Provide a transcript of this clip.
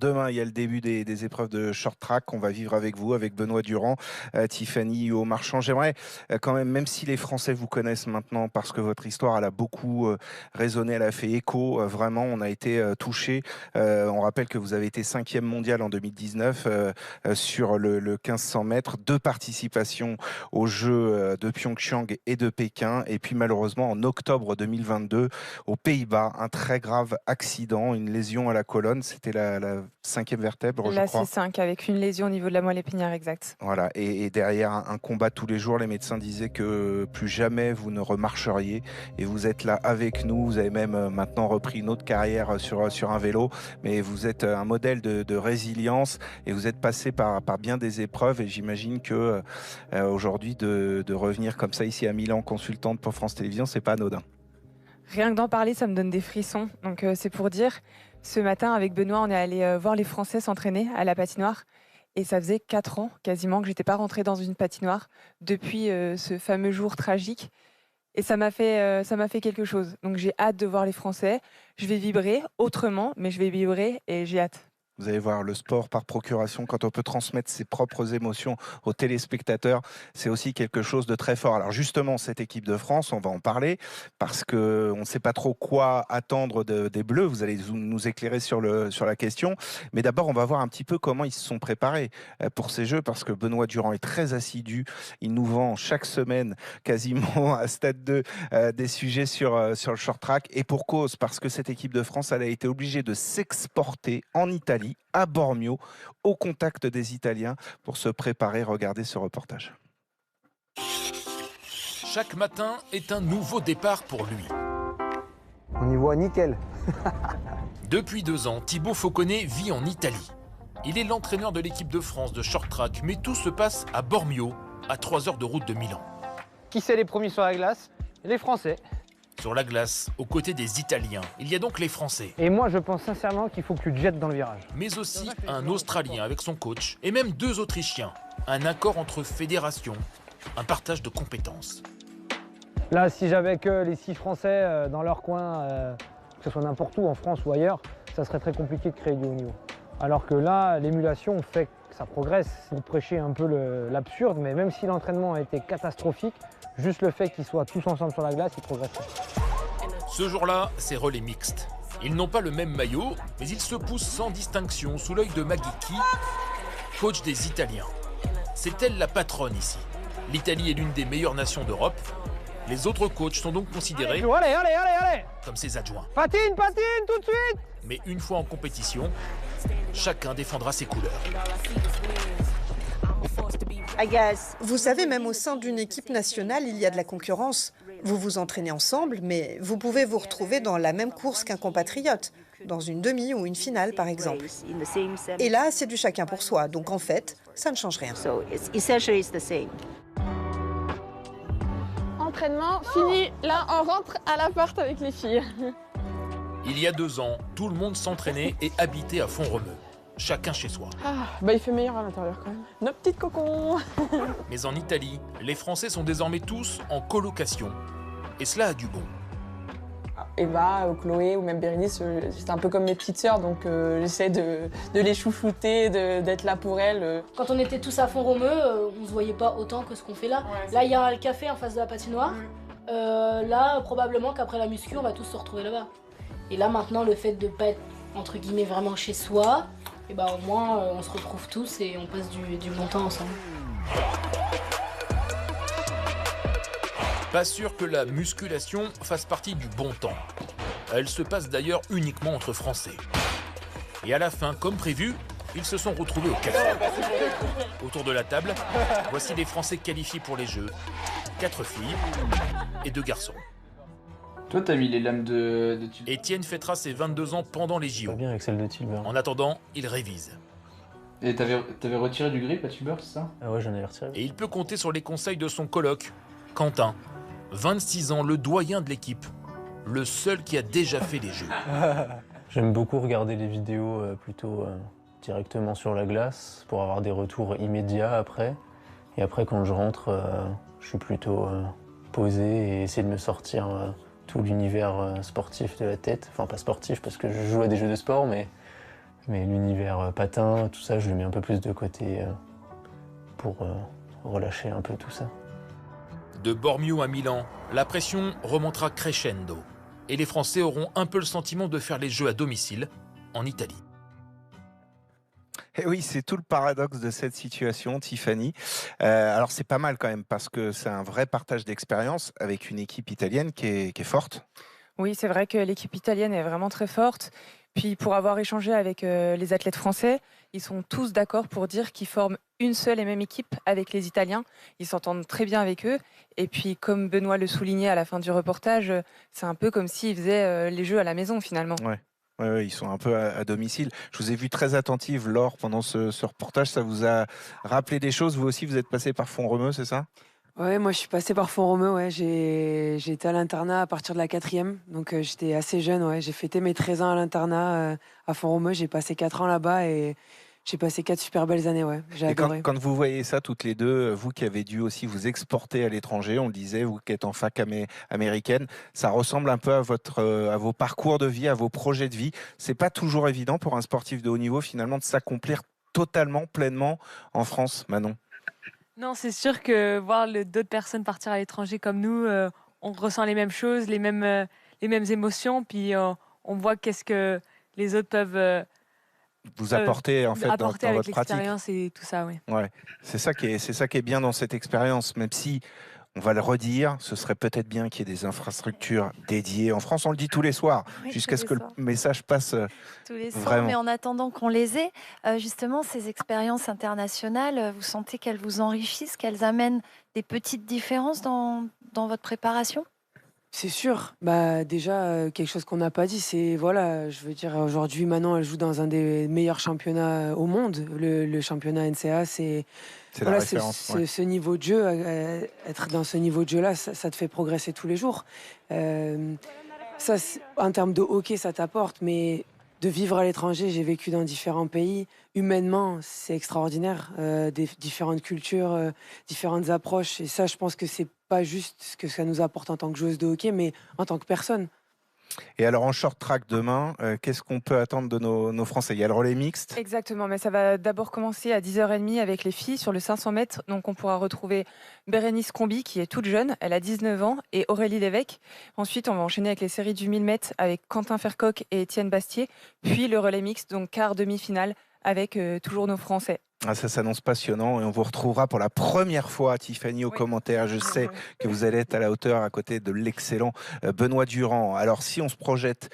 Demain, il y a le début des épreuves de short track qu'on va vivre avec vous, avec Benoît Durand, Tiffany Au-Marchand. J'aimerais quand même si les Français vous connaissent maintenant, parce que votre histoire, elle a beaucoup résonné, elle a fait écho, vraiment, on a été touchés. On rappelle que vous avez été 5e mondial en 2019 sur le 1500 mètres, 2 participations aux Jeux de Pyeongchang et de Pékin. Et puis malheureusement, en octobre 2022, aux Pays-Bas, un très grave accident, une lésion à la colonne. C'était la 5e vertèbre, je Là, c'est crois. 5 avec une lésion au niveau de la moelle épinière, exact. Voilà, et derrière un combat tous les jours, les médecins disaient que plus jamais vous ne remarcheriez, et vous êtes là avec nous. Vous avez même maintenant repris une autre carrière sur un vélo, mais vous êtes un modèle de résilience, et vous êtes passé par bien des épreuves, et j'imagine que aujourd'hui de revenir comme ça ici à Milan, consultante pour France Télévisions, c'est pas anodin. Rien que d'en parler, ça me donne des frissons. Donc c'est pour dire, ce matin avec Benoît, on est allé voir les Français s'entraîner à la patinoire. Et ça faisait 4 ans quasiment que j'étais pas rentrée dans une patinoire depuis ce fameux jour tragique. Et ça m'a fait quelque chose. Donc j'ai hâte de voir les Français. Je vais vibrer autrement, mais je vais vibrer et j'ai hâte. Vous allez voir, le sport par procuration, quand on peut transmettre ses propres émotions aux téléspectateurs, c'est aussi quelque chose de très fort. Alors justement, cette équipe de France, on va en parler, parce qu'on ne sait pas trop quoi attendre des Bleus. Vous allez nous éclairer sur la question. Mais d'abord, on va voir un petit peu comment ils se sont préparés pour ces Jeux, parce que Benoît Durand est très assidu. Il nous vend chaque semaine, quasiment à Stade 2, des sujets sur le short track. Et pour cause, parce que cette équipe de France, elle a été obligée de s'exporter en Italie, à Bormio, au contact des Italiens, pour se préparer. Regardez ce reportage. Chaque matin est un nouveau départ pour lui. On y voit nickel. Depuis 2 ans, Thibaut Fauconnet vit en Italie. Il est l'entraîneur de l'équipe de France de short track, mais tout se passe à Bormio, à 3 heures de route de Milan. Qui c'est les premiers sur la glace? Les Français. Sur la glace, aux côtés des Italiens, il y a donc les Français, Et moi, je pense sincèrement qu'il faut que tu te jettes dans le virage. mais aussi un Australien avec son coach, et même 2 Autrichiens. Un accord entre fédérations, un partage de compétences. Là, si j'avais que les 6 Français dans leur coin, que ce soit n'importe où, en France ou ailleurs, ça serait très compliqué de créer du haut niveau. Alors que là, l'émulation fait que ça progresse. Vous prêchez un peu l'absurde, mais même si l'entraînement a été catastrophique, juste le fait qu'ils soient tous ensemble sur la glace, ils progressent. Ce jour-là, c'est relais mixte. Ils n'ont pas le même maillot, mais ils se poussent sans distinction sous l'œil de Maggie Key, coach des Italiens. C'est elle la patronne ici. L'Italie est l'une des meilleures nations d'Europe. Les autres coachs sont donc considérés Allez. comme ses adjoints. Patine, tout de suite. Mais une fois en compétition, chacun défendra ses couleurs. Vous savez, même au sein d'une équipe nationale, il y a de la concurrence. Vous vous entraînez ensemble, mais vous pouvez vous retrouver dans la même course qu'un compatriote, dans une demi ou une finale par exemple. Et là, c'est du chacun pour soi, donc en fait, ça ne change rien. Entraînement fini. Là, on rentre à l'appart avec les filles. Il y a 2 ans, tout le monde s'entraînait et habitait à Font-Romeu. Chacun chez soi. Il fait meilleur à l'intérieur quand même. Nos petites cocons. Mais en Italie, les Français sont désormais tous en colocation. Et cela a du bon. Eva, Chloé ou même Bérénice, c'est un peu comme mes petites sœurs, donc j'essaie de les chouchouter, d'être là pour elles. Quand on était tous à Font-Romeu, on se voyait pas autant que ce qu'on fait là. Là, il y a un café en face de la patinoire. Là, probablement qu'après la muscu, on va tous se retrouver là-bas. Et là, maintenant, le fait de pas être, entre guillemets, vraiment chez soi, et au moins, on se retrouve tous et on passe du bon temps ensemble. Pas sûr que la musculation fasse partie du bon temps. Elle se passe d'ailleurs uniquement entre Français. Et à la fin, comme prévu, ils se sont retrouvés au café. Autour de la table, voici les Français qualifiés pour les Jeux. 4 filles et 2 garçons. Toi, t'as mis les lames de Tilburg. Étienne fêtera ses 22 ans pendant les JO. Pas bien avec celle de Tilburg. En attendant, il révise. Et t'avais retiré du grip à Tilburg, c'est ça? Ah ouais, j'en ai retiré. Et il peut compter sur les conseils de son coloc, Quentin. 26 ans, le doyen de l'équipe. Le seul qui a déjà fait les Jeux. J'aime beaucoup regarder les vidéos plutôt directement sur la glace pour avoir des retours immédiats après. Et après, quand je rentre, je suis plutôt posé et essayer de me sortir tout l'univers sportif de la tête. Enfin, pas sportif parce que je joue à des jeux de sport, mais Mais l'univers patin, tout ça, je le mets un peu plus de côté pour relâcher un peu tout ça. De Bormio à Milan, la pression remontera crescendo. Et les Français auront un peu le sentiment de faire les Jeux à domicile, en Italie. Et oui, c'est tout le paradoxe de cette situation, Tiffany. Alors c'est pas mal quand même, parce que c'est un vrai partage d'expérience avec une équipe italienne qui est forte. Oui, c'est vrai que l'équipe italienne est vraiment très forte. Puis pour avoir échangé avec les athlètes français, ils sont tous d'accord pour dire qu'ils forment une seule et même équipe avec les Italiens. Ils s'entendent très bien avec eux. Et puis comme Benoît le soulignait à la fin du reportage, c'est un peu comme s'ils faisaient les Jeux à la maison finalement. Ouais. Ouais, ils sont un peu à domicile. Je vous ai vu très attentive, Laure, pendant ce reportage. Ça vous a rappelé des choses? Vous aussi, vous êtes passé par Font-Romeu, c'est ça? Ouais, moi je suis passée par Font-Romeu, ouais. J'ai été à l'internat à partir de la 4e, donc j'étais assez jeune, ouais. J'ai fêté mes 13 ans à l'internat à Font-Romeu, j'ai passé 4 ans là-bas et j'ai passé 4 super belles années, ouais. J'ai Et adoré. quand vous voyez ça toutes les deux, vous qui avez dû aussi vous exporter à l'étranger, on le disait, vous qui êtes en fac américaine, ça ressemble un peu à vos parcours de vie, à vos projets de vie. C'est pas toujours évident pour un sportif de haut niveau finalement de s'accomplir totalement, pleinement en France, Manon. Non, c'est sûr que voir d'autres personnes partir à l'étranger comme nous, on ressent les mêmes choses, les mêmes émotions, puis on voit qu'est-ce que les autres peuvent Vous apportez en fait dans apporter avec votre pratique. l'expérience et tout ça, oui. Ouais, c'est ça qui est bien dans cette expérience, même si on va le redire, ce serait peut-être bien qu'il y ait des infrastructures dédiées. En France, on le dit tous les soirs, Oui, jusqu'à tous ce les que le soirs. message passe Tous les soirs, vraiment. mais en attendant qu'on les ait, justement, ces expériences internationales, vous sentez qu'elles vous enrichissent, qu'elles amènent des petites différences dans votre préparation? C'est sûr. Bah déjà quelque chose qu'on n'a pas dit, c'est voilà, je veux dire aujourd'hui Manon elle joue dans un des meilleurs championnats au monde. Le championnat NCA, c'est C'est la voilà, référence. Ouais. ce niveau de jeu, être dans ce niveau de jeu là, ça te fait progresser tous les jours. Ça, en termes de hockey, ça t'apporte, mais de vivre à l'étranger, j'ai vécu dans différents pays. Humainement, c'est extraordinaire. Des différentes cultures, différentes approches. Et ça, je pense que c'est pas juste ce que ça nous apporte en tant que joueuse de hockey, mais en tant que personne. Et alors en short track demain, qu'est-ce qu'on peut attendre de nos Français? Il y a le relais mixte. Exactement, mais ça va d'abord commencer à 10h30 avec les filles sur le 500 mètres. Donc on pourra retrouver Bérénice Combi qui est toute jeune, elle a 19 ans, et Aurélie Lévesque. Ensuite, on va enchaîner avec les séries du 1000 mètres avec Quentin Fercoq et Étienne Bastier. Puis le relais mixte, donc quart, demi-finale, avec toujours nos Français. Ah, ça s'annonce passionnant et on vous retrouvera pour la première fois, Tiffany, aux commentaires. Je sais que vous allez être à la hauteur à côté de l'excellent Benoît Durand. Alors si on se projette